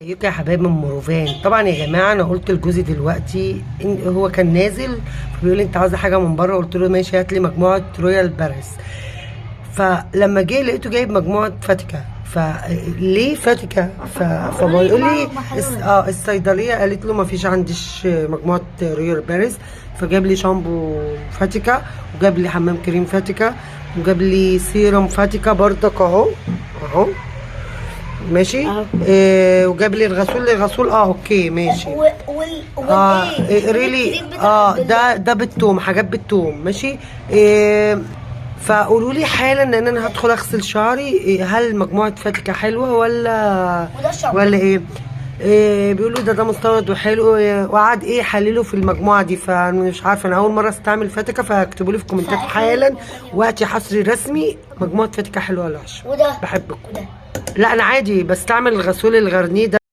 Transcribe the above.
ازيكم يا حبايب من موروفان. طبعا يا جماعه انا قلت لجوزي دلوقتي هو كان نازل فبيقول لي انت عاوزه حاجه من بره، قلت له ماشي هات لي مجموعه رويال باريس. فلما جه لقيته جايب مجموعه فاتيكا، فليه فاتيكا؟ فبيقول لي الصيدليه قالت له ما فيش عنديش مجموعه رويال باريس، فجاب لي شامبو فاتيكا وجاب لي حمام كريم فاتيكا وجاب لي سيرم فاتيكا برضك اهو اهو ماشي. وجاب لي الغسول اوكي ماشي. ريلي ده بالثوم، حاجات بالثوم ماشي. فقولوا لي حالا ان انا هدخل اغسل شعري، هل مجموعه فاتيكا حلوه ولا ايه؟ بيقولوا ده مستورد وحلو، وقعد يحللوا في المجموعه دي، فمش عارفه، انا اول مره استعمل فاتيكا، فاكتبوا لي في الكومنتات حالا وقتي حصري رسمي مجموعه فاتيكا حلوه ولا وحشه. بحبكم. لا انا عادي بستعمل الغسول الغرنيه ده.